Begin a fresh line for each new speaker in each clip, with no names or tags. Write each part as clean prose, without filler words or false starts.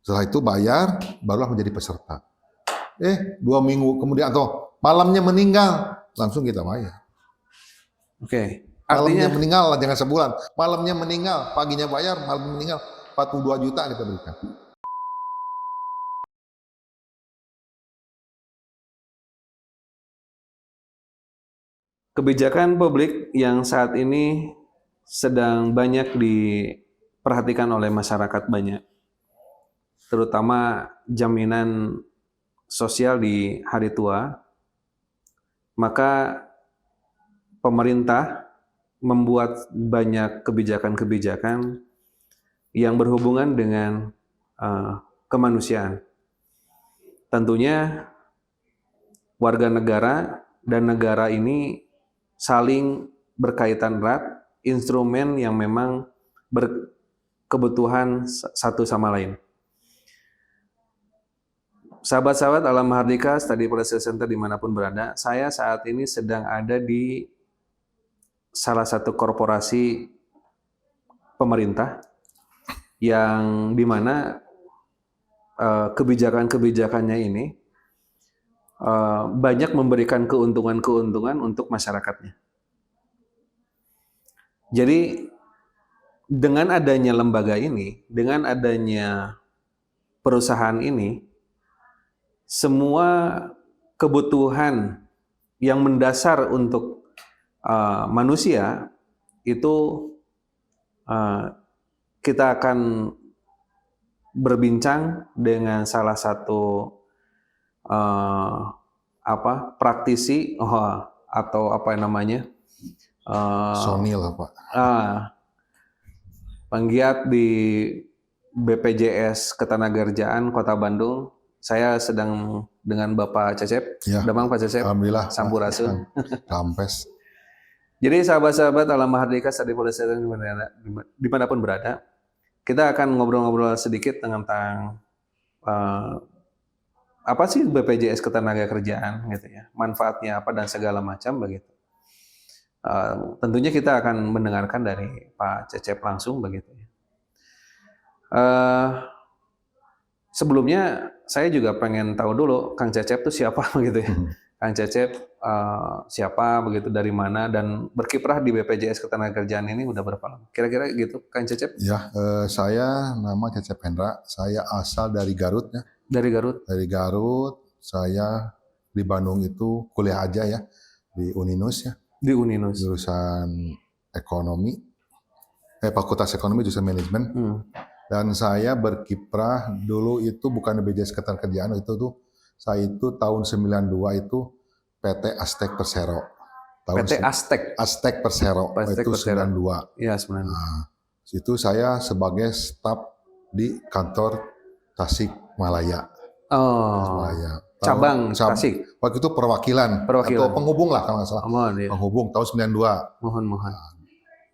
Setelah itu bayar, barulah menjadi peserta. 2 minggu kemudian atau malamnya meninggal, langsung kita bayar.
Oke.
Malamnya
Artinya
meninggal, jangan sebulan. Malamnya meninggal, paginya bayar, malam meninggal, 42 juta kita berikan.
kebijakan publik yang saat ini sedang banyak diperhatikan oleh masyarakat banyak, terutama jaminan sosial di hari tua, maka pemerintah membuat banyak kebijakan-kebijakan yang berhubungan dengan kemanusiaan. Tentunya warga negara dan negara ini saling berkaitan erat, instrumen yang memang berkebutuhan satu sama lain. Sahabat-sahabat Alam Mahardika, Study Policy Center dimanapun berada, saya saat ini sedang ada di salah satu korporasi pemerintah yang dimana kebijakan-kebijakannya ini banyak memberikan keuntungan-keuntungan untuk masyarakatnya. Jadi dengan adanya lembaga ini, dengan adanya perusahaan ini, semua kebutuhan yang mendasar untuk manusia itu kita akan berbincang dengan salah satu praktisi atau apa namanya
Sonil Pak.
Penggiat di BPJS Ketenagakerjaan Kota Bandung. Saya sedang dengan Bapak Cecep.
Ya.
Damang Pak Cecep.
Alhamdulillah.
Sampurasun.
Rampes.
Jadi sahabat-sahabat Alam Mahardika Study Policy dimanapun berada, kita akan ngobrol-ngobrol sedikit tentang apa sih BPJS Ketenagakerjaan gitu ya, manfaatnya apa dan segala macam begitu. Tentunya kita akan mendengarkan dari Pak Cecep langsung begitu ya. Sebelumnya saya juga pengen tahu dulu Kang Cecep itu siapa begitu ya. Kang Cecep siapa begitu, dari mana, dan berkiprah di BPJS Ketenagakerjaan ini udah berapa lama? Kira-kira gitu Kang Cecep?
Ya, saya nama Cecep Hendra. Saya asal dari Garut ya.
Dari Garut.
Dari Garut. Saya di Bandung itu kuliah aja ya di Uninus ya.
Di Uninus.
Jurusan ekonomi. Fakultas Ekonomi jurusan manajemen. Dan saya berkiprah dulu itu bukan BPJS Ketenagakerjaan, itu tuh saya itu tahun 92 itu PT Aztec Persero.
PT Aztec.
Aztec Persero itu 92.
Iya, 92.
Nah, situ saya sebagai staf di kantor Tasikmalaya.
Cabang Tasik.
Waktu itu perwakilan atau penghubung lah kalau nggak salah.
Iya.
Penghubung tahun 92.
Mohon.
Nah,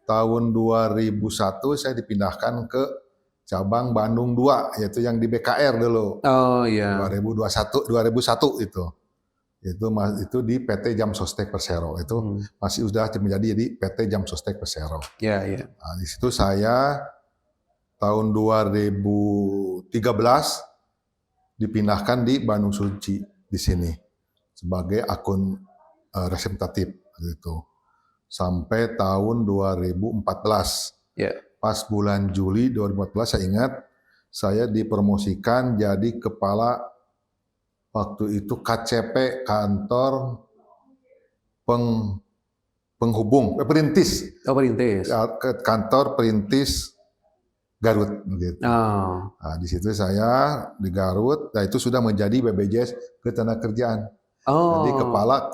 tahun 2001 saya dipindahkan ke cabang Bandung 2, yaitu yang di BKR dulu.
Oh iya.
2001 itu. Itu di PT Jam Sostek Persero. Itu masih sudah menjadi PT Jam Sostek Persero.
Iya.
Nah, di situ saya tahun 2013 dipindahkan di Bandung Suci di sini sebagai akun representatif gitu. Sampai tahun 2014.
Yeah.
Pas bulan Juli 2014 saya ingat saya dipromosikan jadi kepala waktu itu KCP, kantor penghubung perintis.
Oh, perintis.
Kantor perintis Garut gitu.
Oh.
Nah, di situ saya di Garut, nah itu sudah menjadi BPJS Ketenagakerjaan.
Oh.
Jadi kepala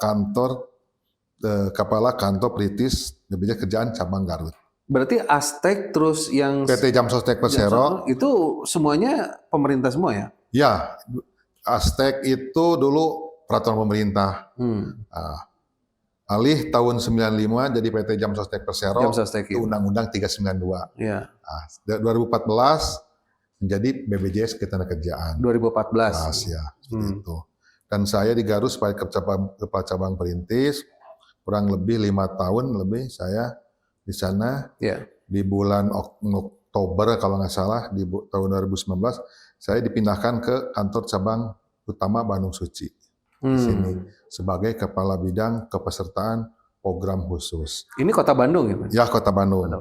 kantor perintis BPJS Kerjaan cabang Garut.
Berarti Aztec terus yang
PT Jam Sostek Persero
itu semuanya pemerintah semua ya?
Ya, Aztec itu dulu peraturan pemerintah. Alih tahun 95 jadi PT Jam Sostek Persero, itu Undang-Undang 392.
Ya.
2014 menjadi BPJS Ketenagakerjaan.
2014.
Ya, seperti itu. Dan saya di Garut sebagai kepala cabang perintis, kurang lebih 5 tahun lebih saya di sana.
Ya.
Di bulan Oktober kalau nggak salah di tahun 2019 saya dipindahkan ke kantor cabang utama Bandung Suci di sini sebagai kepala bidang kepesertaan program khusus.
Ini kota Bandung ya, Pak?
Ya, Kota Bandung.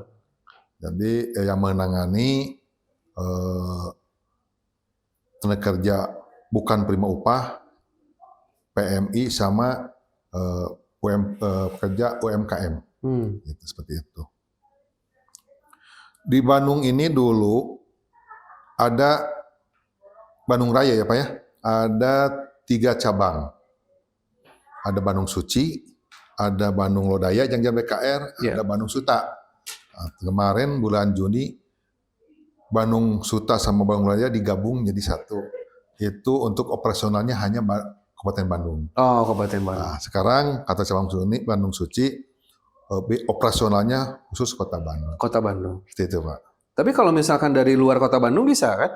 Jadi yang menangani tenaga kerja bukan prima upah, PMI sama pekerja UMKM. Gitu, seperti itu. Di Bandung ini dulu ada Bandung Raya ya Pak ya, ada 3 cabang. Ada Bandung Suci, ada Bandung Lodaya yang BKR, ada Bandung Suta. Nah, kemarin bulan Juni Bandung Suta sama Bandung Lodaya digabung jadi satu. Itu untuk operasionalnya hanya Kabupaten Bandung.
Oh, Kabupaten Bandung.
Nah, sekarang kata cabang Bandung Suci operasionalnya khusus Kota Bandung.
Kota Bandung.
Seperti itu Pak.
Tapi kalau misalkan dari luar Kota Bandung bisa kan?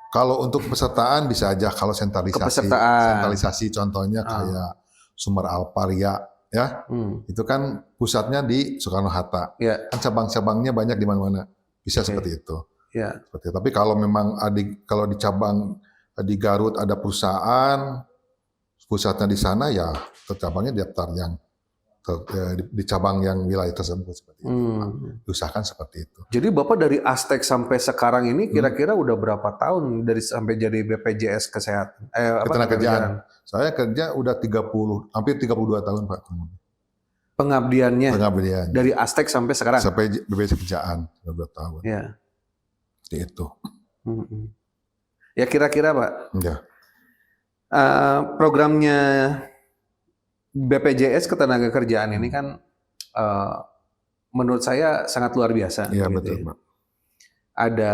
Kalau untuk pesertaan bisa aja, kalau sentralisasi contohnya kayak Sumber Alparia ya, itu kan pusatnya di Soekarno-Hatta, kan cabang-cabangnya banyak di mana-mana, bisa seperti itu. Seperti itu. Tapi kalau memang kalau di cabang di Garut ada perusahaan, pusatnya di sana ya cabangnya daftar yang di cabang yang wilayah tersebut seperti itu. Diusahakan seperti itu.
Jadi Bapak dari Aztek sampai sekarang ini kira-kira udah berapa tahun dari sampai jadi BPJS Kesehatan?
Ketenagakerjaan. Saya kerja udah hampir 32 tahun Pak.
Pengabdiannya.
Pengabdian.
Dari Aztek sampai sekarang?
Sampai BPJS Kerjaan 32 tahun.
Ya.
Seperti itu.
Ya kira-kira Pak.
Ya.
Programnya BPJS Ketenagakerjaan ini kan menurut saya sangat luar biasa.
Iya
gitu
betul
ya.
Pak.
Ada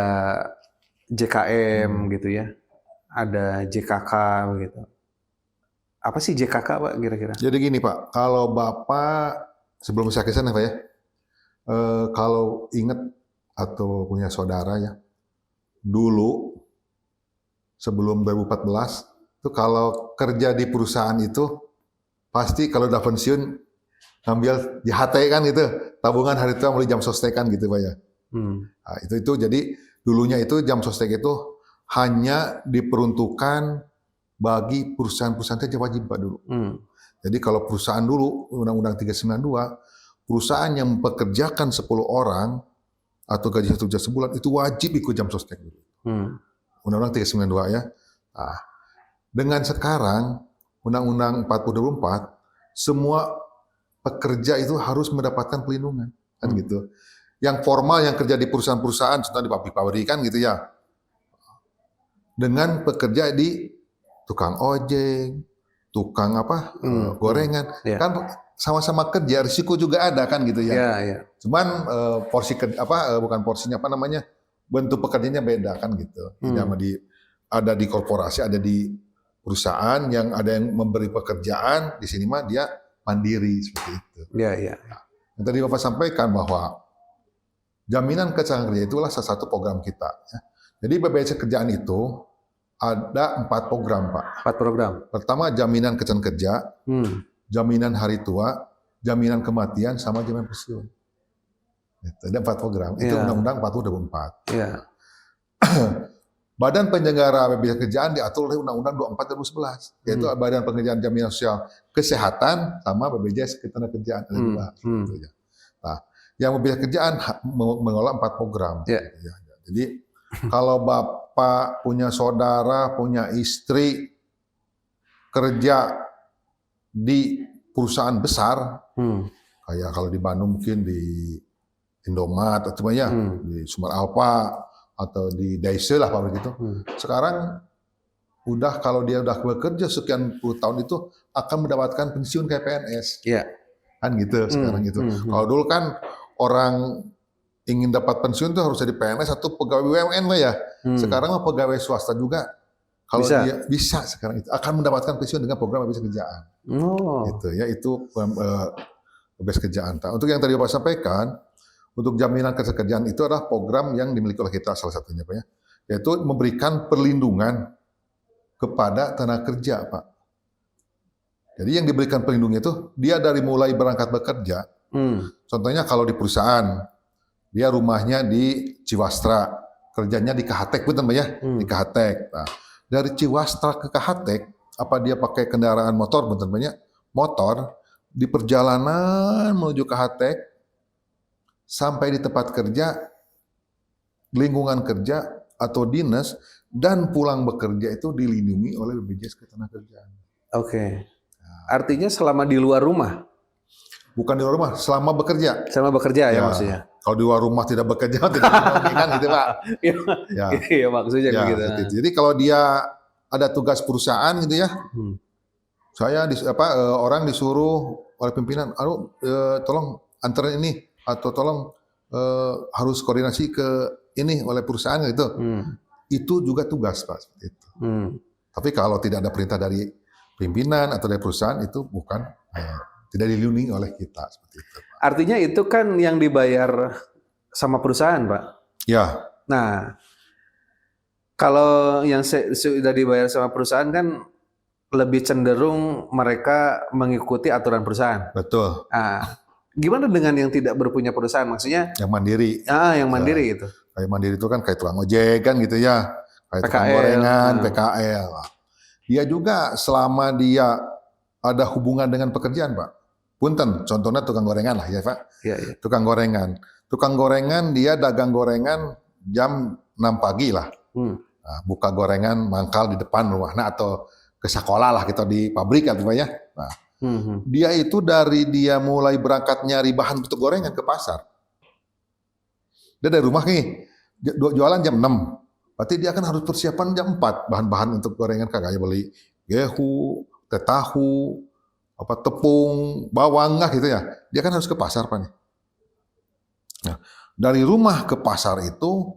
JKM gitu ya, ada JKK gitu. Apa sih JKK Pak kira-kira?
Jadi gini Pak, kalau Bapak sebelum saya kesana Pak ya, kalau ingat atau punya saudara ya, dulu sebelum 2014 itu kalau kerja di perusahaan itu pasti kalau udah pensiun ngambil di HT kan gitu, tabungan hari tua mulai jam sostek kan gitu Pak ya. Nah, itu jadi dulunya itu jam sostek itu hanya diperuntukkan bagi perusahaan-perusahaan saja wajib Pak dulu. Jadi kalau perusahaan dulu Undang-Undang 392, perusahaan yang mempekerjakan 10 orang atau gaji 1 juta sebulan itu wajib ikut jam sostek dulu. Undang-Undang 392 ya. Nah, dengan sekarang Undang-Undang 40/2004, semua pekerja itu harus mendapatkan pelindungan, kan gitu. Yang formal yang kerja di perusahaan-perusahaan, contohnya di pabrik-pabrik kan gitu ya. Dengan pekerja di tukang ojek, tukang gorengan, kan sama-sama kerja, risiko juga ada kan gitu ya. Cuman bukan porsinya bentuk pekerjaannya beda kan gitu. Ada di korporasi, ada di perusahaan yang ada yang memberi pekerjaan, di sini mah dia mandiri seperti itu. Nah, yang tadi Bapak sampaikan bahwa jaminan kecelakaan kerja itulah salah satu program kita. Ya. Jadi BPJS Kerjaan itu ada 4 program Pak.
4 program.
Pertama jaminan kecelakaan kerja, jaminan hari tua, jaminan kematian, sama jaminan pensiun. Ada 4 program. Itu Undang-Undang 40/2004. Badan Penyelenggara BPJS Kerjaan diatur oleh Undang-Undang 24/2011, yaitu Badan Pengerjaan Jaminan Sosial Kesehatan sama BPJS Ketenagakerjaan. Nah, yang BPJS Kerjaan mengelola 4 program. Jadi kalau Bapak punya saudara, punya istri kerja di perusahaan besar, kayak kalau di Bandung mungkin di Indomaret atau di Sumber Alpa atau di Daisy lah pabrik itu. Sekarang kalau dia udah bekerja sekian puluh tahun itu akan mendapatkan pensiun kayak PNS. Kan gitu sekarang gitu. Kalau dulu kan orang ingin dapat pensiun tuh harus jadi PNS atau pegawai BUMN Pak ya. Sekarang mah pegawai swasta juga kalau dia bisa sekarang itu akan mendapatkan pensiun dengan program BPJS Kerjaan. Gitu ya, itu BPJS Kerjaan. Untuk yang tadi Bapak sampaikan, untuk jaminan kerjaan itu adalah program yang dimiliki oleh kita salah satunya Pak ya, yaitu memberikan perlindungan kepada tenaga kerja Pak. Jadi yang diberikan perlindungan itu dia dari mulai berangkat bekerja, contohnya kalau di perusahaan dia rumahnya di Ciwastra, kerjanya di Kahatek, betul Mbak ya? Di Kahatek. Nah, dari Ciwastra ke Kahatek, apa dia pakai kendaraan motor, betul Mbak ya? Motor, di perjalanan menuju Kahatek, sampai di tempat kerja, lingkungan kerja atau dinas, dan pulang bekerja itu dilindungi oleh BPJS Ketenagakerjaan.
Oke. Artinya selama di luar rumah?
Bukan di luar rumah, selama bekerja.
Selama bekerja ya maksudnya?
Kalau di luar rumah tidak bekerja, tidak dirugikan gitu Pak. Ya.
Iya maksudnya
Ya,
begitu.
seperti itu. Jadi kalau dia ada tugas perusahaan gitu ya, saya orang disuruh oleh pimpinan, tolong anterin ini atau tolong harus koordinasi ke ini oleh perusahaan gitu. Itu juga tugas Pak seperti itu. Tapi kalau tidak ada perintah dari pimpinan atau dari perusahaan itu bukan tidak dilindungi oleh kita seperti itu.
Artinya itu kan yang dibayar sama perusahaan, Pak.
Ya.
Nah, kalau yang sudah dibayar sama perusahaan kan lebih cenderung mereka mengikuti aturan perusahaan.
Betul.
Nah, gimana dengan yang tidak berpunya perusahaan? Maksudnya
yang mandiri.
Yang mandiri itu.
Kayak mandiri itu kan kayak tukang ojek kan gitu ya. Kayak tukang gorengan, PKL. Dia juga selama dia ada hubungan dengan pekerjaan, Pak. Punten, contohnya tukang gorengan lah ya Pak.
Iya.
Tukang gorengan. Tukang gorengan dia dagang gorengan jam 6 pagi lah. Nah, buka gorengan mangkal di depan rumah. Nah, atau ke sekolah lah kita di pabrik atau ya. Nah, dia itu dari dia mulai berangkat nyari bahan untuk gorengan ke pasar. Dia dari rumah nih, jualan jam 6. Berarti dia kan harus persiapan jam 4 bahan-bahan untuk gorengan, kagaknya beli gehu, teh tahu, tepung, bawang gitu ya. Dia kan harus ke pasar Pak nih. Nah, dari rumah ke pasar itu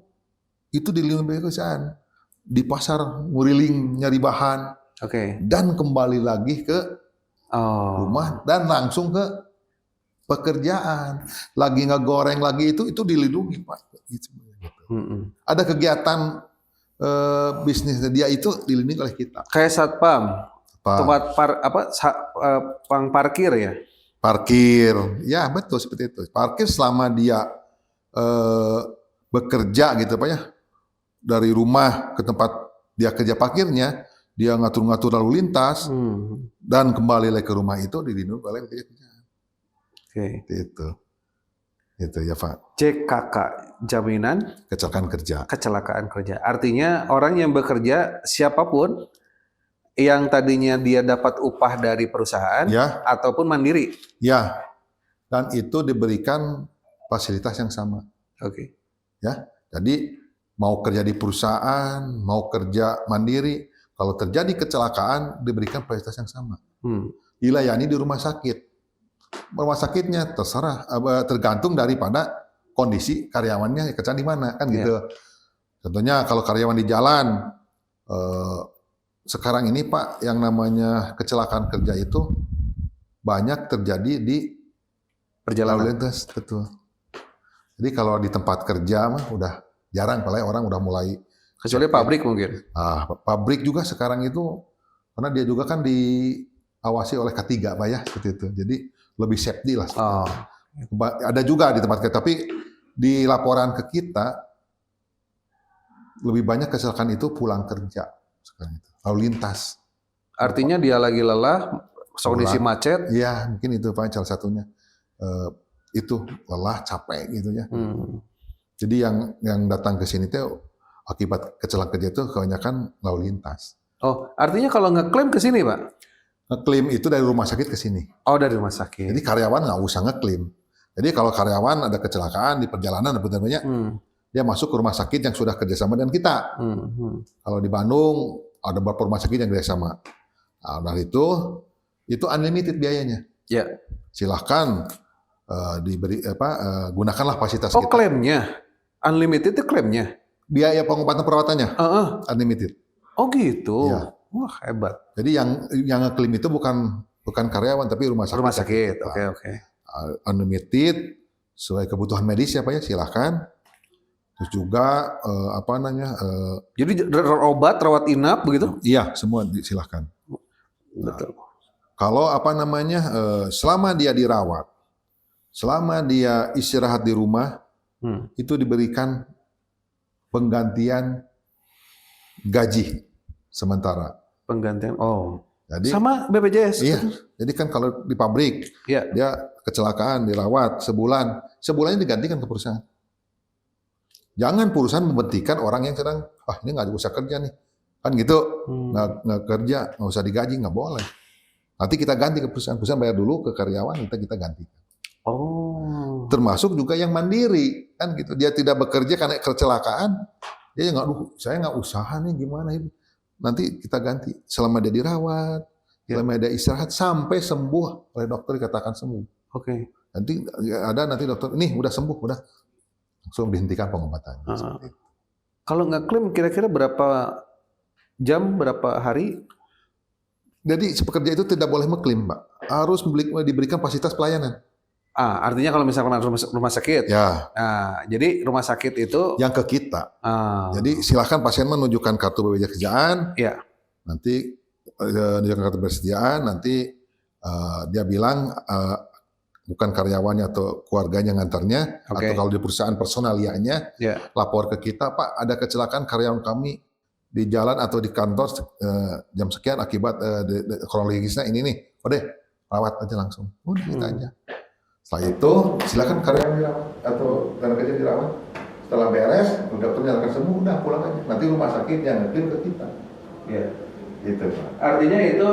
dilindungi perusahaan. Di pasar nguriling nyari bahan. Dan kembali lagi ke rumah dan langsung ke pekerjaan. Lagi ngegoreng lagi itu dilindungi Pak. Gitu. Ada kegiatan bisnisnya dia itu dilindungi oleh kita.
Kayak satpam. Tempat parkir ya?
Parkir, ya betul seperti itu. Parkir selama dia bekerja gitu Pak ya, dari rumah ke tempat dia kerja parkirnya, dia ngatur-ngatur lalu lintas, dan kembali lagi ke rumah itu dilindungi oleh pekerjaan. Itu ya Pak.
JKK, jaminan kecelakaan kerja. Artinya orang yang bekerja siapapun yang tadinya dia dapat upah dari perusahaan ataupun mandiri.
Ya. Dan itu diberikan fasilitas yang sama. Ya. Jadi mau kerja di perusahaan, mau kerja mandiri, kalau terjadi kecelakaan diberikan fasilitas yang sama. Dilayani di rumah sakit. Rumah sakitnya tergantung daripada kondisi karyawannya kecelakaan di mana kan gitu. Contohnya kalau karyawan di jalan sekarang ini Pak, yang namanya kecelakaan kerja itu banyak terjadi di perjalanan lintas, betul. Jadi kalau di tempat kerja mah udah jarang, apalagi orang udah mulai.
Kecuali pabrik mungkin.
Pabrik juga sekarang itu, karena dia juga kan diawasi oleh K3 Pak ya, seperti itu. Jadi lebih safety lah. Ada juga di tempat kerja, tapi di laporan ke kita lebih banyak kecelakaan itu pulang kerja sekarang itu. Lalu lintas.
Artinya dia lagi lelah, kondisi macet.
Iya, mungkin itu Pak salah satunya. Itu lelah, capek gitu ya. Jadi yang datang ke sini tuh akibat kecelakaan kerja itu kebanyakan lalu lintas.
Oh, artinya kalau ngeklaim ke sini Pak?
Ngeklaim itu dari rumah sakit ke sini.
Oh, dari rumah sakit.
Jadi karyawan nggak usah ngeklaim. Jadi kalau karyawan ada kecelakaan di perjalanan, dia masuk ke rumah sakit yang sudah kerjasama dengan kita. Kalau di Bandung ada beberapa rumah sakit yang kerjasama. Nah, dari itu unlimited biayanya.
Ya.
Silahkan gunakanlah fasilitas
kita.
kita.
Klaimnya unlimited itu klaimnya.
Biaya pengobatan perawatannya unlimited.
Oh gitu.
Ya.
Wah hebat.
Jadi yang ngeklaim itu bukan karyawan tapi rumah sakit.
Rumah sakit. Oke.
Unlimited sesuai kebutuhan medis ya Pak ya, silahkan. Terus juga
jadi obat, rawat inap begitu?
Iya, semua silahkan.
Betul.
Kalau selama dia dirawat, selama dia istirahat di rumah, itu diberikan penggantian gaji sementara.
Penggantian.
Jadi
Sama BPJS.
iya, jadi kan kalau di pabrik
Iya.
dia kecelakaan dirawat sebulannya digantikan ke perusahaan. Jangan perusahaan membentikan orang yang sedang ini nggak usah kerja nih, kan gitu, nggak kerja, nggak usah digaji, nggak boleh. Nanti kita ganti ke perusahaan bayar dulu ke karyawan, kita ganti. Termasuk juga yang mandiri, kan gitu. Dia tidak bekerja karena kecelakaan, dia nggak, saya nggak usaha nih, gimana ini? Nanti kita ganti selama dia dirawat, selama dia istirahat sampai sembuh oleh dokter dikatakan sembuh.
Oke.
Nanti dokter, ini udah sembuh, udah langsung dihentikan pengobatannya.
Kalau nggak klaim kira-kira berapa jam, berapa hari?
Jadi si pekerja itu tidak boleh mengklaim, Pak. Harus diberikan fasilitas pelayanan.
Artinya kalau misalkan rumah sakit.
Ya.
Jadi rumah sakit itu
yang ke kita. Jadi silakan pasien menunjukkan kartu BPJS Kesejahteraan.
Ya.
Nanti menunjukkan kartu BPJS Kesejahteraan, nanti dia bilang bukan karyawannya atau keluarganya ngantarnya, atau kalau di perusahaan personalianya, lapor ke kita, Pak, ada kecelakaan karyawan kami di jalan atau di kantor jam sekian akibat kronologisnya ini nih. Udah, rawat aja langsung. Udah kita aja. Setelah itu silakan karyawan dirawat atau tenaga kerja dirawat. Setelah beres, dokternya akan sembuh, udah pulang aja. Nanti rumah sakit yang ngeklaim ke kita.
Iya.
Gitu, Pak.
Artinya itu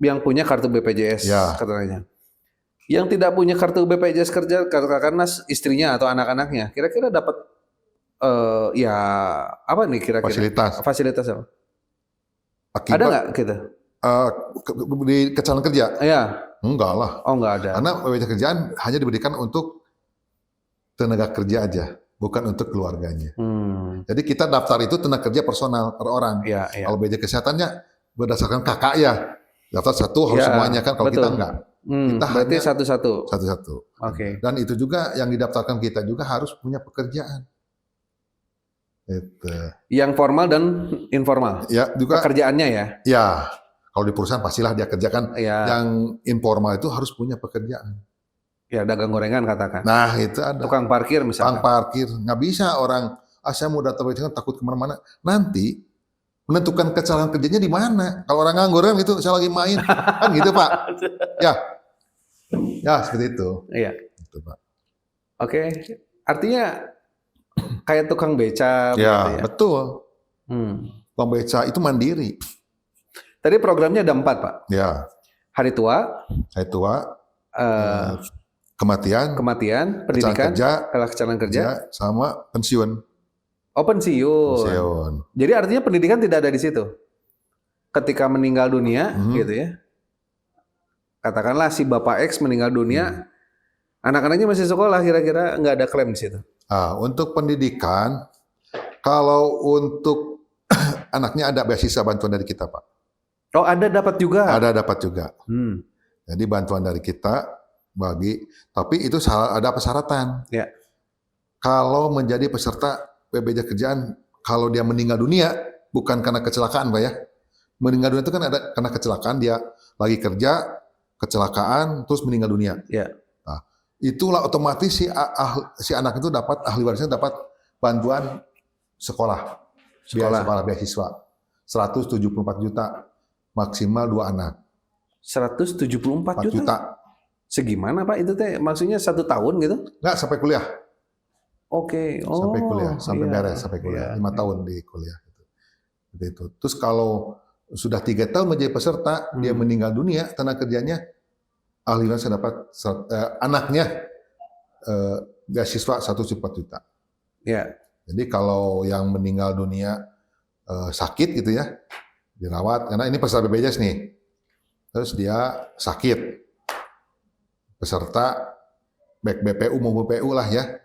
yang punya kartu BPJS katanya. Yang tidak punya kartu BPJS kerja karena istrinya atau anak-anaknya, kira-kira dapat apa nih kira-kira? Fasilitas apa? Ada nggak kita?
Di kecelakaan kerja?
Iya.
Enggak lah.
Enggak ada.
Karena BPJS Kerjaan hanya diberikan untuk tenaga kerja aja, bukan untuk keluarganya. Jadi kita daftar itu tenaga kerja personal per orang. Kalau BPJS Kesehatannya berdasarkan kakak ya, daftar satu harus semuanya kan. Kalau kita enggak. Kita
berarti satu-satu.
Oke. Dan itu juga yang didaftarkan kita juga harus punya pekerjaan. Itu.
Yang formal dan informal.
Ya, juga
pekerjaannya ya.
Ya. Kalau di perusahaan pastilah dia kerjakan. Yang informal itu harus punya pekerjaan.
Ya, dagang gorengan katakan.
Nah, itu ada.
Tukang parkir misalnya.
Tukang parkir. Nggak bisa orang, saya mau daftar BPJS takut kemana-mana. Nanti menentukan kecelakaan kerjanya di mana. Kalau orang nganggur kan gitu, saya lagi main. Kan gitu, Pak. Ya, seperti itu.
Iya.
Gitu, Pak.
Oke. Artinya kayak tukang beca.
Ya, betul. Tukang beca itu mandiri.
Tadi programnya ada 4, Pak.
Ya.
Hari tua.
Kematian,
pendidikan, kecelakaan kerja,
sama pensiun.
Pensiun. Jadi artinya pendidikan tidak ada di situ. Ketika meninggal dunia, gitu ya. Katakanlah si Bapak X meninggal dunia, anak-anaknya masih sekolah, kira-kira nggak ada klaim di situ.
Untuk pendidikan, kalau untuk anaknya ada beasiswa bantuan dari kita, Pak.
Oh, ada dapat juga? Ada
dapat juga. Jadi bantuan dari kita tapi itu ada persyaratan.
Ya.
Kalau menjadi peserta BPJS Kerjaan, kalau dia meninggal dunia, bukan karena kecelakaan, Pak ya. Meninggal dunia itu kan ada karena kecelakaan, dia lagi kerja, kecelakaan, terus meninggal dunia.
Ya.
Nah, itulah otomatis si anak itu ahli warisnya dapat bantuan sekolah beasiswa 174 juta, maksimal 2 anak.
174
juta.
Segimana Pak itu teh? Maksudnya 1 tahun gitu?
Enggak, sampai kuliah.
Oke.
Sampai kuliah, sampai beres, sampai kuliah. 5 tahun di kuliah. Gitu. Terus kalau sudah 3 tahun menjadi peserta, dia meninggal dunia, tenaga kerjanya, ahli waris dapat anaknya beasiswa 1,4 juta.
Ya.
Jadi kalau yang meninggal dunia sakit gitu ya, dirawat, karena ini peserta BPJS nih. Terus dia sakit. Peserta baik BPU maupun BPU lah ya.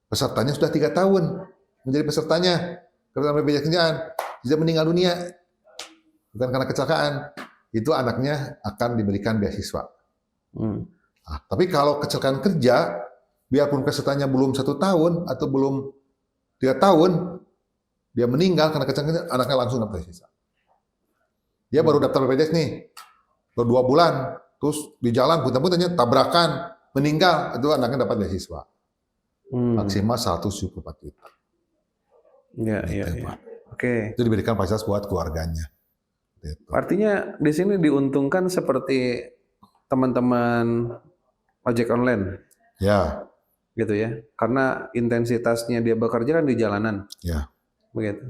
Pesertanya sudah 3 tahun menjadi pesertanya karena BPJS Kesehatan, dia meninggal dunia bukan karena kecelakaan, itu anaknya akan diberikan beasiswa. Tapi kalau kecelakaan kerja, biarpun pesertanya belum 1 tahun atau belum 3 tahun, dia meninggal karena kecelakaan kerja, anaknya langsung dapat beasiswa. Dia baru daftar BPJS nih, baru 2 bulan. Terus di jalan putar-putarnya tabrakan, meninggal, itu anaknya dapat beasiswa. Maksimal 174 juta.
Ya,
Gitu,
ya,
Pak.
Oke.
Itu diberikan fasilitas buat keluarganya. Gitu.
Artinya di sini diuntungkan seperti teman-teman ojek online,
Ya,
gitu ya. Karena intensitasnya dia bekerja kan di jalanan,
ya.
begitu.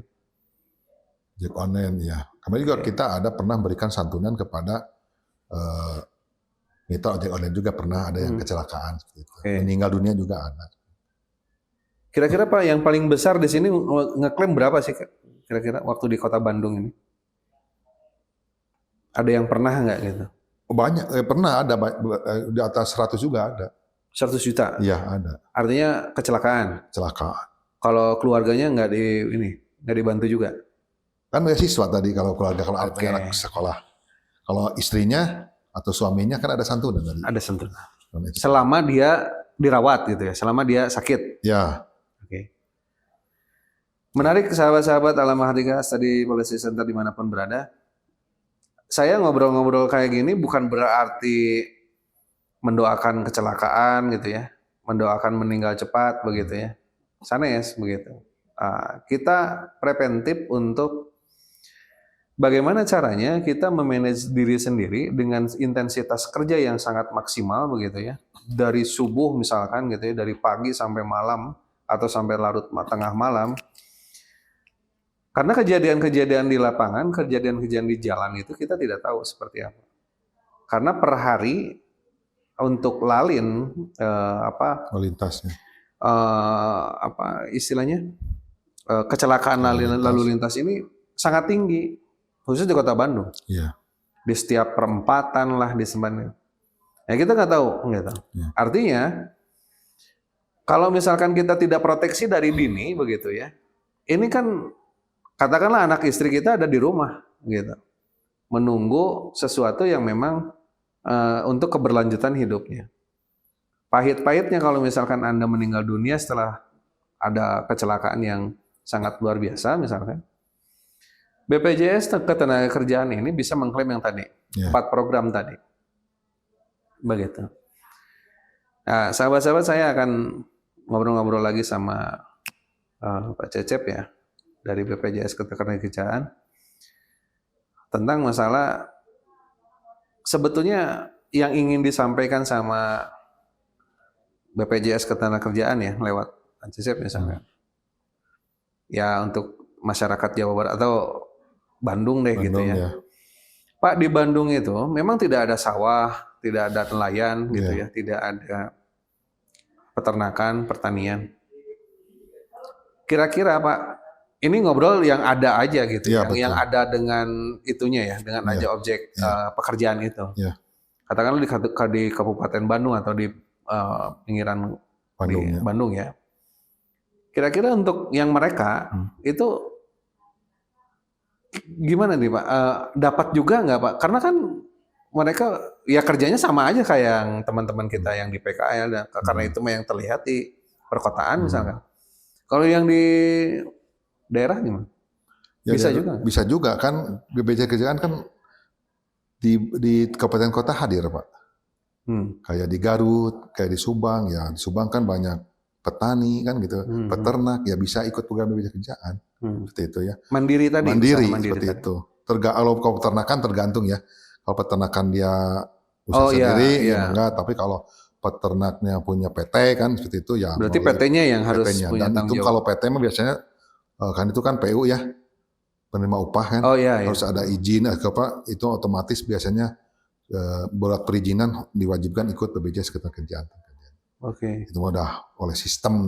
Ojek online ya. Kemarin juga kita ada pernah berikan santunan kepada mitra ojek online juga pernah ada yang kecelakaan seperti itu.
Oke.
Meninggal dunia juga ada.
Kira-kira Pak yang paling besar di sini ngeklaim berapa sih Kak? Kira-kira waktu di Kota Bandung ini? Ada yang pernah nggak gitu?
Banyak, pernah ada di atas 100 juga ada.
100 juta.
Iya ada.
Artinya kecelakaan.
Kecelakaan.
Kalau keluarganya nggak nggak dibantu juga.
Kan beasiswa tadi kalau keluarga, kalau
Oke.
anak sekolah. Kalau istrinya atau suaminya kan ada santunan tadi.
Ada santunan. Selama dia dirawat gitu ya, selama dia sakit.
Ya.
Oke. Menarik sahabat-sahabat Alam Mahardika Study Policy Center dimanapun berada. Saya ngobrol-ngobrol kayak gini bukan berarti mendoakan kecelakaan gitu ya, mendoakan meninggal cepat begitu ya, sanes begitu. Kita preventif untuk bagaimana caranya kita memanage diri sendiri dengan intensitas kerja yang sangat maksimal begitu ya, dari subuh misalkan gitu ya, dari pagi sampai malam atau sampai larut tengah malam. Karena kejadian-kejadian di lapangan, kejadian-kejadian di jalan itu kita tidak tahu seperti apa. Karena per hari untuk lalin
Lintasnya.
Istilahnya kecelakaan lalu lintas ini sangat tinggi, khususnya di Kota Bandung.
Iya.
Di setiap perempatan lah di semuanya. Ya kita nggak tahu, gitu.
Ya.
Artinya kalau misalkan kita tidak proteksi dari dini begitu ya, ini kan katakanlah anak istri kita ada di rumah gitu, menunggu sesuatu yang memang untuk keberlanjutan hidupnya. Pahit-pahitnya kalau misalkan Anda meninggal dunia setelah ada kecelakaan yang sangat luar biasa misalkan, BPJS Ketenagakerjaan ini bisa mengklaim yang tadi, 4 program tadi. Begitu. Nah, sahabat-sahabat saya akan ngobrol-ngobrol lagi sama Pak Cecep ya, dari BPJS Ketenagakerjaan tentang masalah sebetulnya yang ingin disampaikan sama BPJS Ketenagakerjaan ya lewat Pak Cecep misalnya. Ya untuk masyarakat Jawa Barat atau Bandung deh gitu ya.
Ya.
Pak, di Bandung itu memang tidak ada sawah, tidak ada nelayan gitu ya, tidak ada peternakan, pertanian. Kira-kira Pak, ini ngobrol yang ada aja gitu, yang ada dengan itunya ya, dengan aja objek pekerjaan itu.
Ya.
Katakanlah di Kabupaten Bandung atau di pinggiran Bandung ya. Kira-kira untuk yang mereka itu gimana nih Pak? Dapat juga nggak Pak? Karena kan mereka ya kerjanya sama aja kayak yang teman-teman kita yang di PKL, karena itu mah yang terlihat di perkotaan misalkan. Kalau yang di daerah gimana?
Ya,
bisa juga.
Bisa juga kan BPJS Kerjaan kan di kabupaten kota hadir Pak. Kayak di Garut, kayak di Subang ya. Di Subang kan banyak petani kan gitu, peternak ya bisa ikut program BPJS Kerjaan. Seperti itu ya.
Mandiri tadi.
Mandiri seperti itu. Kalau peternakan tergantung ya. Kalau peternakan dia usaha sendiri ya enggak, tapi kalau peternaknya punya PT kan seperti itu ya.
Berarti PT-nya yang harus punya
tanggung jawab. Dan itu kalau PT mah biasanya kan itu kan PU ya, penerima upah kan. Harus ada izin itu otomatis biasanya buat perizinan diwajibkan ikut BPJS Ketenagakerjaan.
Oke.
Itu udah oleh sistem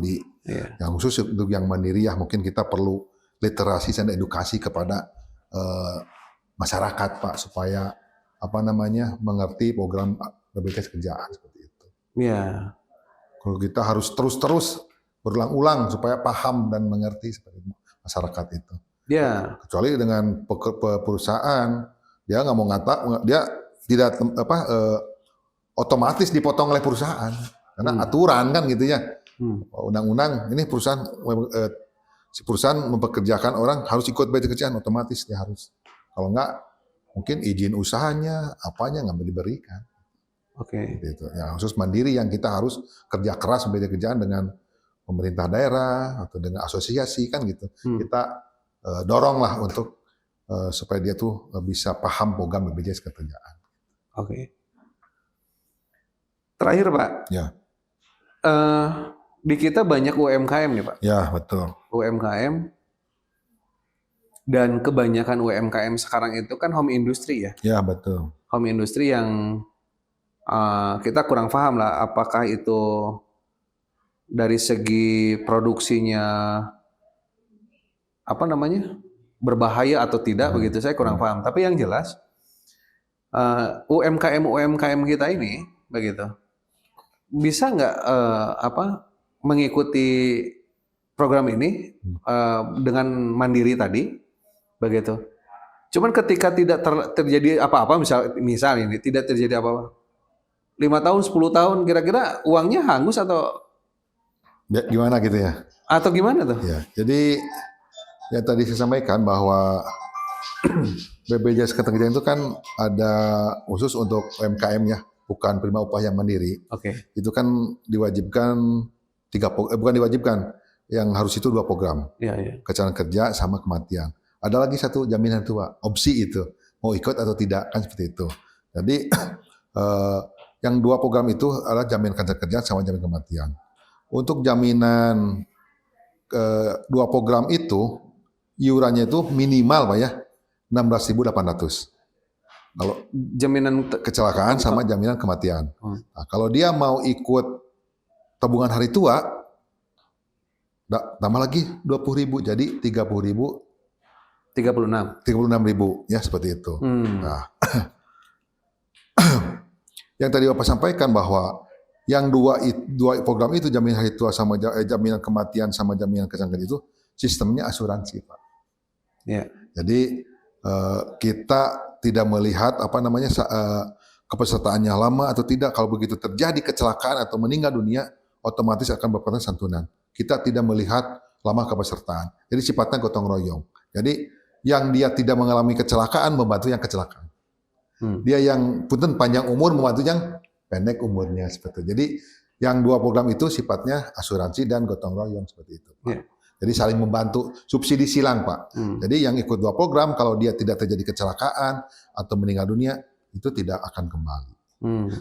yang khusus untuk yang mandiri ya, mungkin kita perlu literasi dan edukasi kepada masyarakat Pak supaya mengerti program BPJS Kerjaan seperti itu.
Iya.
Kalau kita harus terus berulang-ulang supaya paham dan mengerti seperti masyarakat itu.
Iya.
Kecuali dengan perusahaan dia nggak mau dia tidak otomatis dipotong oleh perusahaan karena aturan kan gitu ya. Undang-undang ini si perusahaan mempekerjakan orang harus ikut BPJS Kerjaan, otomatis dia harus. Kalau enggak mungkin izin usahanya apanya nggak diberikan.
Oke.
Gitu. Ya khusus mandiri yang kita harus kerja keras BPJS Kerjaan dengan pemerintah daerah atau dengan asosiasi kan gitu. Kita doronglah untuk supaya dia tuh bisa paham program BPJS Ketenagakerjaan.
Oke. Terakhir Pak,
Ya,
di kita banyak UMKM nih Pak.
ya betul.
UMKM dan kebanyakan UMKM sekarang itu kan home industry ya.
Ya betul.
Home industry yang kita kurang paham lah apakah itu dari segi produksinya apa namanya berbahaya atau tidak begitu, saya kurang paham. Tapi yang jelas UMKM kita ini begitu bisa nggak mengikuti program ini dengan mandiri tadi begitu. Cuman ketika tidak terjadi apa-apa, misal ini tidak terjadi apa-apa, 5 tahun 10 tahun kira-kira uangnya hangus atau
Gimana gitu ya?
atau gimana tuh?
Ya, jadi yang tadi saya sampaikan bahwa BPJS Ketenagakerjaan itu kan ada khusus untuk UMKM ya, bukan penerima upah yang mandiri.
Oke.
Itu kan diwajibkan bukan diwajibkan, yang harus itu 2 program,
Iya, iya.
kecelakaan kerja sama kematian. Ada lagi 1 jaminan tua, opsi itu mau ikut atau tidak kan seperti itu. Jadi yang 2 program itu adalah jaminan kecelakaan kerja sama jaminan kematian. Untuk jaminan 2 program itu iurannya itu minimal Pak ya 16.800. Kalau
Jaminan
kecelakaan sama jaminan kematian. Nah, kalau dia mau ikut tabungan hari tua, tambah lagi 20.000, jadi 30.000, 36.000 ya seperti itu. Nah, yang tadi Bapak sampaikan bahwa yang dua program itu jaminan hari tua sama jaminan kematian sama jaminan kecelakaan itu sistemnya asuransi Pak.
Ya.
Jadi kita tidak melihat kepesertaannya lama atau tidak. Kalau begitu terjadi kecelakaan atau meninggal dunia, otomatis akan berperan santunan. Kita tidak melihat lama kepesertaan. Jadi sifatnya gotong royong. Jadi yang dia tidak mengalami kecelakaan membantu yang kecelakaan. Dia yang punten panjang umur membantu yang pendek umurnya seperti itu. Jadi yang 2 program itu sifatnya asuransi dan gotong royong seperti itu, Pak. Yeah. Jadi saling membantu, subsidi silang Pak. Jadi yang ikut 2 program kalau dia tidak terjadi kecelakaan atau meninggal dunia itu tidak akan kembali.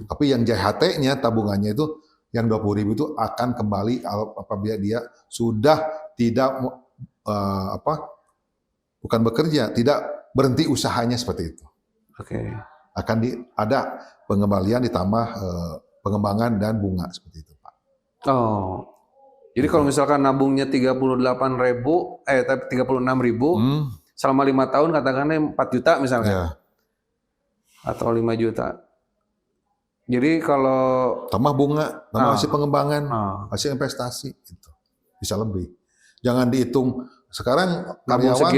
Tapi yang JHT-nya tabungannya itu yang 20.000 itu akan kembali apabila dia sudah tidak bukan bekerja, tidak berhenti usahanya seperti itu.
Oke.
Akan ada pengembalian ditambah pengembangan dan bunga seperti itu Pak.
Oh. Jadi kalau misalkan nabungnya 36.000 selama 5 tahun katakannya 4 juta misalnya.
Ya.
Atau 5 juta. Jadi kalau
tambah bunga, tambah hasil pengembangan, hasil investasi itu bisa lebih. Jangan dihitung sekarang karyawan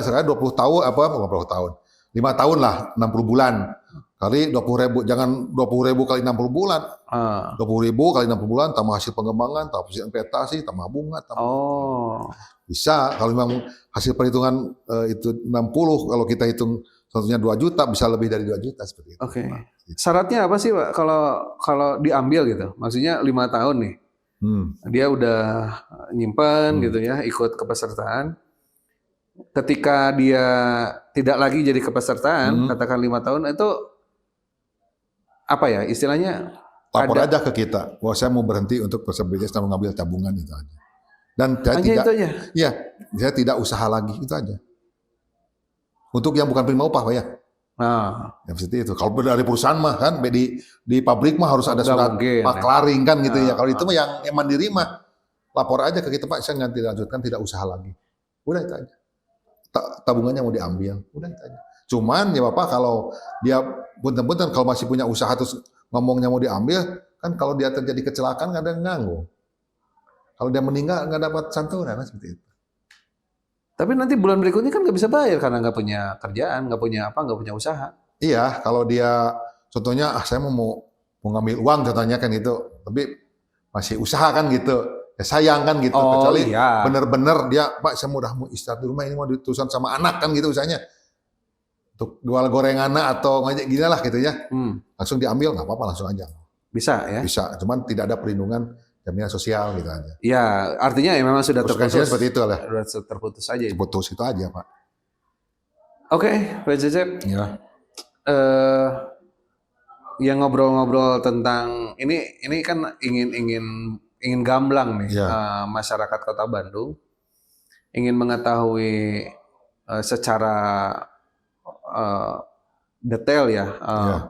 sekarang 20 tahun 20 tahun. 5 tahun lah, 60 bulan. Kali 20.000, jangan 20.000 kali 60 bulan. 20.000 kali 60 bulan, tambah hasil pengembangan, tambah hasil investasi, tambah bunga. Bisa, kalau memang hasil perhitungan itu 60, kalau kita hitung satunya 2 juta, bisa lebih dari 2 juta seperti itu.
Oke. Syaratnya apa sih Pak kalau diambil gitu? Maksudnya 5 tahun nih. Dia udah nyimpen gitu ya, ikut kepesertaan. Ketika dia tidak lagi jadi kepesertaan, katakan 5 tahun itu apa ya istilahnya?
Lapor aja ke kita, bahwa saya mau berhenti untuk BPJS dan mengambil tabungan itu aja. Dan saya tidak usaha lagi itu aja. Untuk yang bukan penerima upah Pak ya. Ya seperti itu. Kalau dari perusahaan mah kan di pabrik mah harus ada surat maklaring kan gitu ya. Kalau itu mah yang mandiri mah lapor aja ke kita Pak, saya nggak dilanjutkan, tidak usaha lagi. Udah itu aja. Tabungannya mau diambil, udah itu aja. Cuman ya Bapak kalau dia punten-punten kalau masih punya usaha terus ngomongnya mau diambil, kan kalau dia terjadi kecelakaan nggak ada yang nganggu. Kalau dia meninggal nggak dapat santunan seperti itu.
Tapi nanti bulan berikutnya kan nggak bisa bayar karena nggak punya kerjaan, nggak punya usaha.
Iya, kalau dia contohnya saya mau ngambil uang contohnya kan gitu, tapi masih usaha kan gitu. Ya sayang kan gitu, kecuali bener-bener dia Pak saya mau istirahat di rumah ini mau ditusan sama anak kan gitu usahanya. Untuk jual gorengan atau ngajak gini lah gitu ya. Langsung diambil nggak apa-apa langsung aja.
Bisa ya?
Bisa, cuman tidak ada perlindungan jaminan sosial gitu aja.
Ya, artinya ya memang sudah
Konsekuensinya
terputus.
seperti itu lah.
Sudah terputus aja.
Putus itu aja Pak.
Oke, Pak Cecep.
Ya.
Yang ngobrol-ngobrol tentang ini kan ingin gamblang nih,
Ya.
masyarakat Kota Bandung ingin mengetahui secara detail ya,
Ya.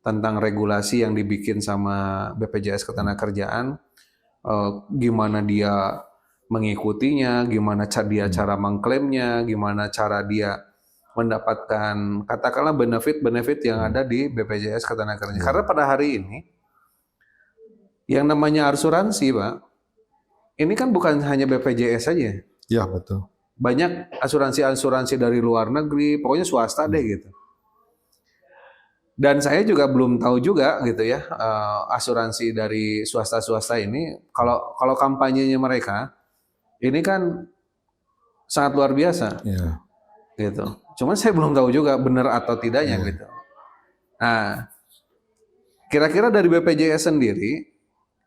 tentang regulasi yang dibikin sama BPJS Ketenagakerjaan, gimana dia mengikutinya, gimana dia cara mengklaimnya, gimana cara dia mendapatkan katakanlah benefit-benefit yang ada di BPJS Ketenagakerjaan. Karena pada hari ini yang namanya asuransi, Pak, ini kan bukan hanya BPJS saja.
Ya, betul.
Banyak asuransi-asuransi dari luar negeri, pokoknya swasta deh gitu. Dan saya juga belum tahu juga gitu ya, asuransi dari swasta-swasta ini kalau kampanyenya mereka ini kan sangat luar biasa.
Ya.
Gitu. Cuman saya belum tahu juga benar atau tidaknya gitu. Nah, kira-kira dari BPJS sendiri,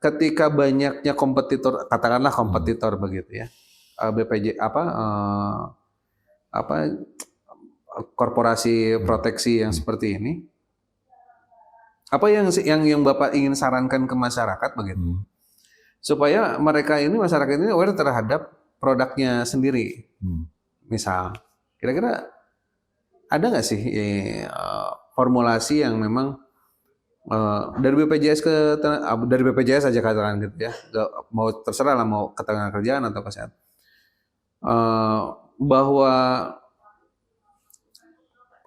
ketika banyaknya kompetitor, katakanlah kompetitor begitu ya, korporasi proteksi yang seperti ini, apa yang Bapak ingin sarankan ke masyarakat begitu, supaya masyarakat ini aware terhadap produknya sendiri, misal. Kira-kira ada nggak sih formulasi yang memang dari BPJS aja katakan gitu ya, mau terserah lah mau ketenagakerjaan atau kesehatan, bahwa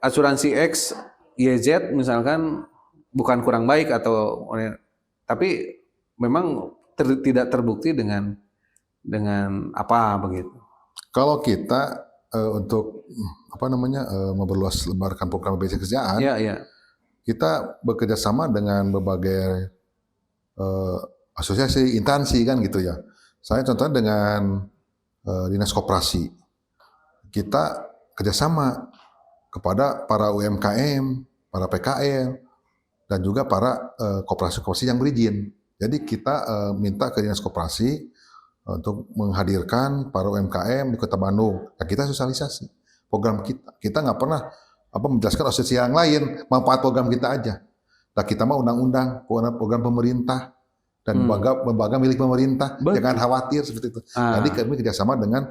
asuransi X, YZ misalkan bukan kurang baik tapi memang tidak terbukti dengan apa begitu.
Kalau kita untuk memperluas lebarkan program BPJS Kesehatan, kita bekerja sama dengan berbagai asosiasi, instansi kan gitu ya. Saya contohnya dengan Dinas Koperasi, kita kerjasama kepada para UMKM, para PKL, dan juga para koperasi-koperasi yang berizin. Jadi kita minta ke Dinas Koperasi untuk menghadirkan para UMKM di Kota Bandung. Dan kita sosialisasi program kita. Kita nggak pernah menjelaskan asosiasi yang lain, manfaat program kita aja. Nah, kita mah undang-undang, program pemerintah, dan lembaga milik pemerintah. Betul. Jangan khawatir seperti itu. Jadi kami kerjasama dengan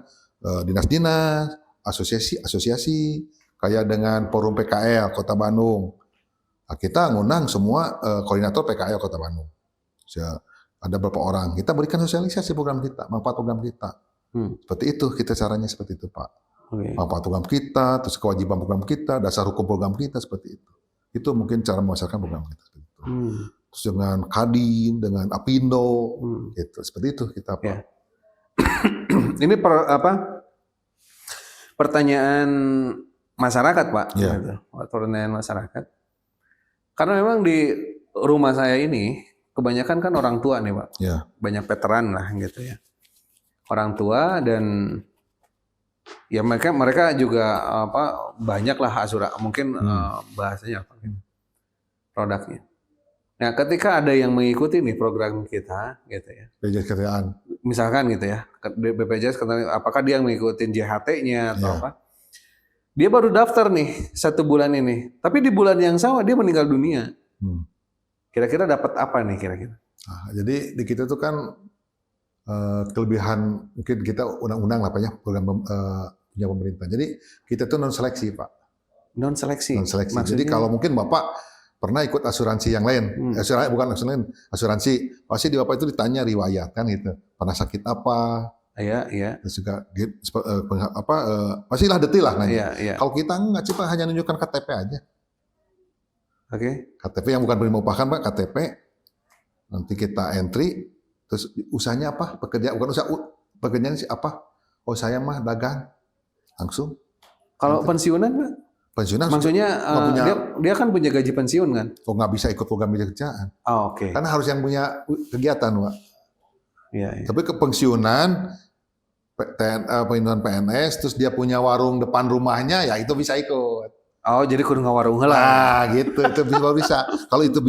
dinas-dinas, asosiasi, kayak dengan Forum PKL Kota Bandung. Nah, kita ngundang semua koordinator PKL Kota Bandung. Ada beberapa orang, kita berikan sosialisasi program kita, manfaat program kita. Seperti itu, kita caranya seperti itu, Pak. Okay. Manfaat program kita, terus kewajiban program kita, dasar hukum program kita, seperti itu. Itu mungkin cara memasarkan program kita. Seperti itu. Terus dengan Kadin, dengan Apindo, gitu. Seperti itu kita, Pak. Yeah.
Ini pertanyaan masyarakat, Pak.
Yeah.
Gitu. Pertanyaan masyarakat. Karena memang di rumah saya ini, kebanyakan kan orang tua nih, Pak.
Yeah.
Banyak veteran lah gitu ya. Orang tua dan ya mereka juga banyak lah mungkin bahasanya apa gitu, produknya. Nah, ketika ada yang mengikuti nih program kita gitu ya.
BPJS Kesehatan.
Misalkan gitu ya. BPJS apakah dia mengikuti JHT-nya atau apa? Dia baru daftar nih 1 bulan ini. Tapi di bulan yang sama dia meninggal dunia. Kira-kira dapat apa nih kira-kira?
Nah, jadi di kita tuh kan kelebihan mungkin kita undang-undang lah Pak ya, program punya pemerintah. Jadi kita tuh non seleksi Pak.
Non seleksi.
Maksudnya? Jadi kalau mungkin Bapak pernah ikut asuransi yang lain, asuransi pasti di Bapak itu ditanya riwayat kan gitu. Pernah sakit apa?
Iya.
Terus juga pastilah detail lah nanya.
Iya.
Kalau kita nggak cuma hanya menunjukkan KTP aja.
Oke.
KTP yang bukan penerima upah kan Pak, KTP. Nanti kita entry, terus usahanya apa? Pekerjaan sih apa? Oh saya mah dagang. Langsung.
Kalau pensiunan Pak?
Pensiunan
maksudnya dia kan punya gaji pensiun kan?
Oh nggak bisa ikut program kerjaan.
Oh, oke.
Karena harus yang punya kegiatan Pak.
Iya.
Tapi ke pensiunan, pensiunan PNS, terus dia punya warung depan rumahnya, ya itu bisa ikut.
Oh, jadi kudu ngawarung heula.
Nah, gitu. Itu bisa. Kalau itu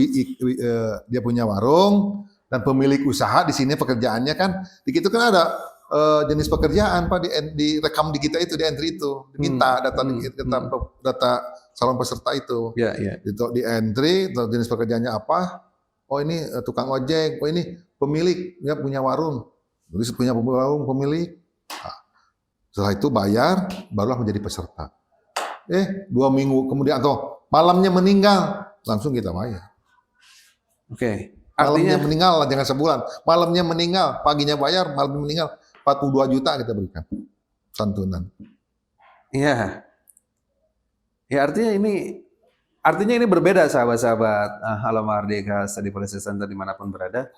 dia punya warung Dan pemilik usaha di sini pekerjaannya kan, di situ kan ada jenis pekerjaan Pak, direkam di kita itu, di entry itu, diminta data calon peserta itu.
Ya, ya.
Di entry, jenis pekerjaannya apa? Oh ini tukang ojek, oh ini pemilik, dia punya warung. Jadi punya warung pemilik. Nah, setelah itu bayar, barulah menjadi peserta. 2 minggu kemudian atau malamnya meninggal, langsung kita bayar.
Oke.
Malamnya
Artinya
meninggal, jangan sebulan. Malamnya meninggal, paginya bayar, malamnya meninggal. 42 juta kita berikan santunan.
iya. Ya artinya ini berbeda sahabat-sahabat Alam Mardika Study Policy Center dimanapun berada.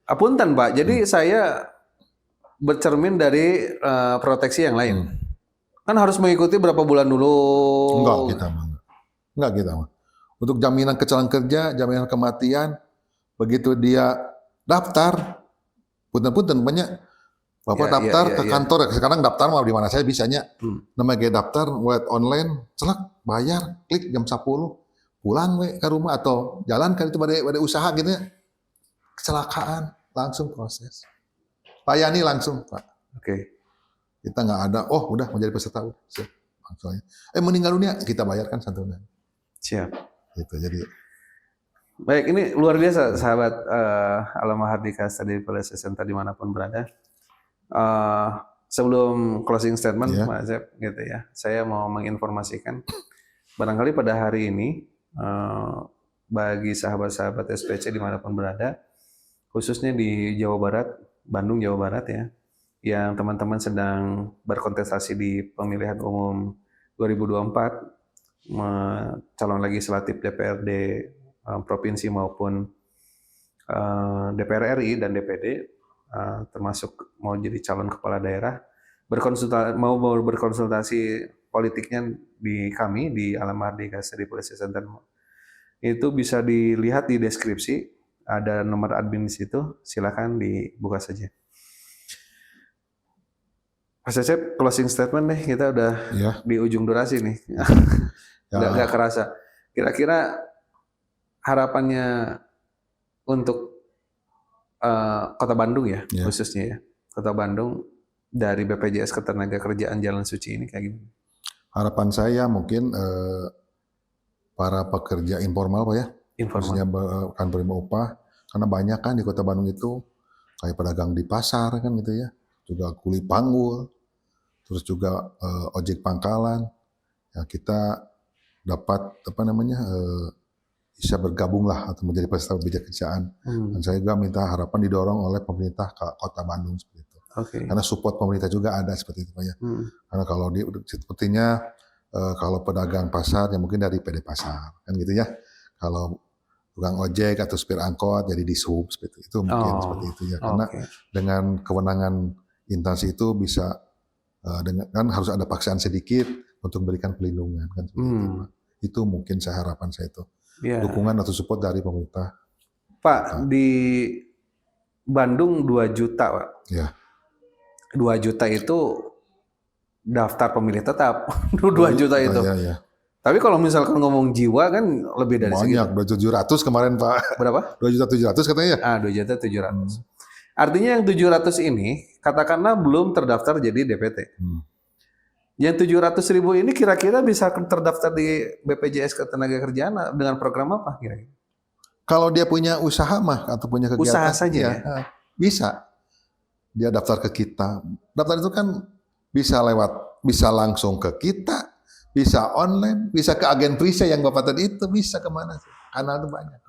Apunten Pak, jadi saya bercermin dari proteksi yang lain. Kan harus mengikuti berapa bulan dulu.
Enggak kita mah. Untuk jaminan kecelakaan kerja, jaminan kematian, begitu dia daftar, punten-punten banyak. Bapak daftar ke kantor, sekarang daftar mau di mana saya bisanya. Namanya kayak daftar lewat online, celak, bayar, klik jam 10, pulang ke rumah atau jalan kan itu pada usaha gitu ya. Kecelakaan, langsung proses. Layani langsung, Pak.
Oke.
Kita nggak ada, udah menjadi peserta, siap. Langsung aja. Meninggal dunia, kita bayarkan santunan.
Siap.
Gitu, jadi.
Baik, ini luar biasa sahabat Alam Mardika Study Policy Center dimanapun berada. Sebelum closing statement, Pak Asep, gitu ya, saya mau menginformasikan barangkali pada hari ini bagi sahabat-sahabat SPC dimanapun berada, khususnya di Jawa Barat, Bandung, Jawa Barat ya, yang teman-teman sedang berkontestasi di pemilihan umum 2024, calon legislatif DPRD provinsi maupun DPR RI dan DPD, termasuk mau jadi calon kepala daerah, mau berkonsultasi politiknya di kami di Alam Mardika Study Policy Center. Itu bisa dilihat di deskripsi, ada nomor admin di situ, silakan dibuka saja. Mas Cecep, closing statement deh, kita udah di ujung durasi nih. Nggak kerasa. Kira-kira harapannya untuk Kota Bandung ya, khususnya ya, Kota Bandung dari BPJS Ketenagakerjaan Jalan Suci ini kayak gimana?
Harapan saya mungkin para pekerja informal Pak ya, khususnya akan menerima upah, karena banyak kan di Kota Bandung itu kayak pedagang di pasar kan gitu ya, juga kuli panggul, terus juga ojek pangkalan, ya kita dapat bisa bergabung lah atau menjadi peserta bpjs kerjaan. Dan saya juga minta harapan didorong oleh pemerintah Kota Bandung seperti itu. Karena support pemerintah juga ada seperti itu Pak ya. Karena kalau sepertinya kalau pedagang pasar ya mungkin dari PD Pasar kan gitu ya. Kalau tukang ojek atau supir angkot jadi di sub seperti itu mungkin seperti itu ya. Karena dengan kewenangan instansi itu bisa kan harus ada paksaan sedikit untuk memberikan pelindungan kan seperti itu Pak. Itu mungkin harapan saya itu. Dukungan atau support dari pemerintah.
Pak, di Bandung 2 juta, Pak. 2 juta itu daftar pemilih tetap. 2 juta itu. Tapi kalau misalkan ngomong jiwa kan lebih dari segitu.
Banyak, 2.700 kemarin Pak.
Berapa?
2.700.000 katanya ya?
2.700.000. Artinya yang 700 ini katakanlah belum terdaftar jadi DPT. Yang 700.000 ini kira-kira bisa terdaftar di BPJS Ketenagakerjaan dengan program apa kira-kira?
Kalau dia punya usaha mah atau punya kegiatan
usaha saja ya?
Bisa. Dia daftar ke kita. Daftar itu kan bisa langsung ke kita, bisa online, bisa ke agen Prisai yang Bapak tadi itu, bisa kemana? Kanal itu banyak.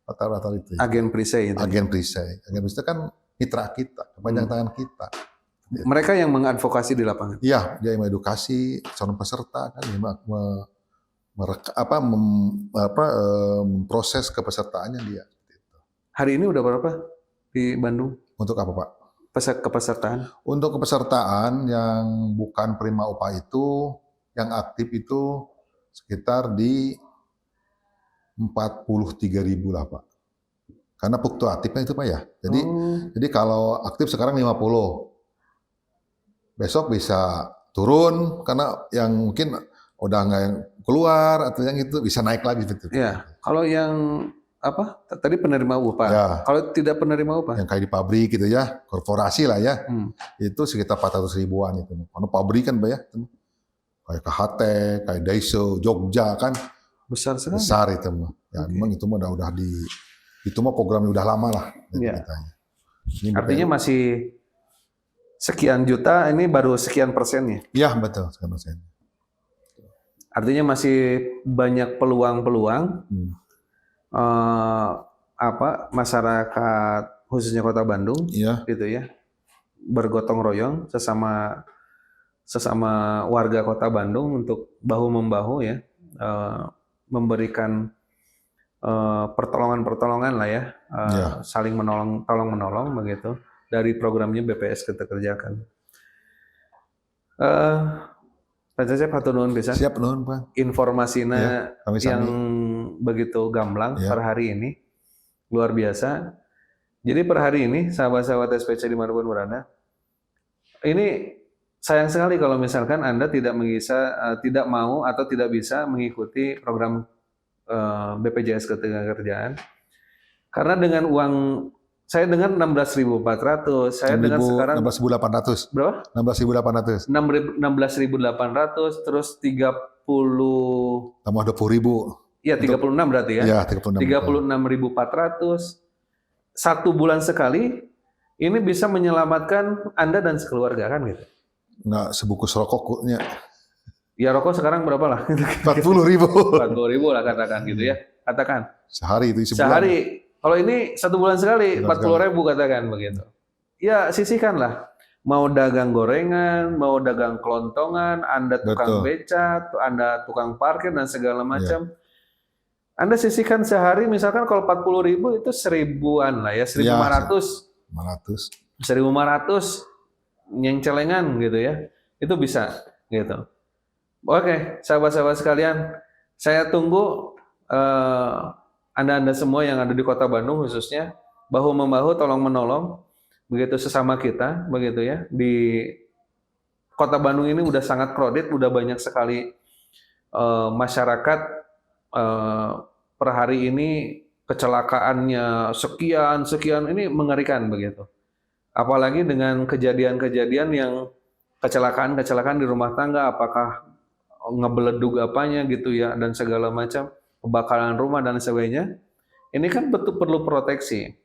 Rata-rata itu.
Agen Prisai itu.
Agen Prisai. Agen Prisai kan mitra kita, kepanjang tangan kita.
Mereka yang mengadvokasi di lapangan.
Iya, dia yang mengedukasi calon peserta kan, memproses kepesertaannya dia.
Hari ini udah berapa di Bandung?
Untuk apa Pak?
Kepesertaan? Untuk
kepesertaan yang bukan penerima upah itu, yang aktif itu sekitar di 43.000 lah Pak. Karena fluktuatifnya itu Pak ya. Jadi kalau aktif sekarang 50. Besok bisa turun karena yang mungkin udah nggak yang keluar atau yang itu bisa naik lagi gitu.
Ya, kalau yang Tadi penerima upah.
Ya.
Kalau tidak penerima upah?
Yang kayak di pabrik gitu ya, korporasi lah ya, itu sekitar 400 ribuan itu. Karena pabrik kan banyak, kayak KHT, kayak Daiso, Jogja kan
Besar sekali.
besar itu mah. Ya memang itu mah udah itu mah programnya udah lama lah.
Ya.
Ini
Artinya masih sekian juta, ini baru sekian persennya.
Iya betul, sekian persen.
Artinya masih banyak peluang-peluang masyarakat khususnya Kota Bandung, gitu ya, bergotong royong sesama warga Kota Bandung untuk bahu membahu ya, memberikan pertolongan lah ya, saling tolong menolong begitu dari programnya BPS kita kerjakan. Pak Cecep hatur nuhun pisan.
Siap nuhun Pak.
Informasinya yang begitu gamblang per hari ini luar biasa. Jadi per hari ini sahabat-sahabat SPC dimanapun berada, ini sayang sekali kalau misalkan Anda tidak mau atau tidak bisa mengikuti program BPJS Ketenagakerjaan, karena dengan uang saya dengar 16.400, saya dengar sekarang
16.800.
Berapa?
16.800.
16.800 terus 30
tambah 20.000.
Iya, 36 berarti ya.
Iya,
36.400 satu bulan sekali, ini bisa menyelamatkan Anda dan sekeluarga kan gitu.
Nggak sebungkus rokoknya.
Ya rokok sekarang berapa lah?
40.000.
40.000 lah katakan gitu ya. Katakan.
Sehari itu sebulan.
Sehari. Kalau ini satu bulan sekali 40.000 katakan begitu. Ya sisihkanlah. Mau dagang gorengan, mau dagang kelontongan, Anda tukang beca, Anda tukang parkir dan segala macam. Anda sisihkan sehari, misalkan kalau 40.000 itu 1.000-an lah ya, 1.500. 1.500 nyeng-celengan gitu ya. Itu bisa gitu. Oke, sahabat-sahabat sekalian, saya tunggu Anda-Anda semua yang ada di Kota Bandung khususnya bahu-membahu tolong-menolong begitu sesama kita begitu ya. Di Kota Bandung ini udah sangat crowded, udah banyak sekali masyarakat per hari ini kecelakaannya sekian ini mengerikan begitu. Apalagi dengan kejadian-kejadian yang kecelakaan di rumah tangga, apakah ngebeledug apanya gitu ya dan segala macam, kebakaran rumah dan sebagainya. Ini kan betul perlu proteksi.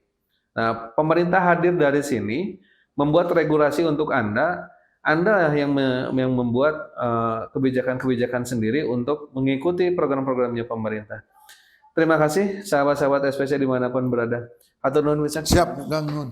Nah, pemerintah hadir dari sini membuat regulasi untuk Anda yang membuat kebijakan-kebijakan sendiri untuk mengikuti program-programnya pemerintah. Terima kasih sahabat-sahabat SPC dimanapun berada. Hatur nuhun pisan.
Siap, Kang Nun.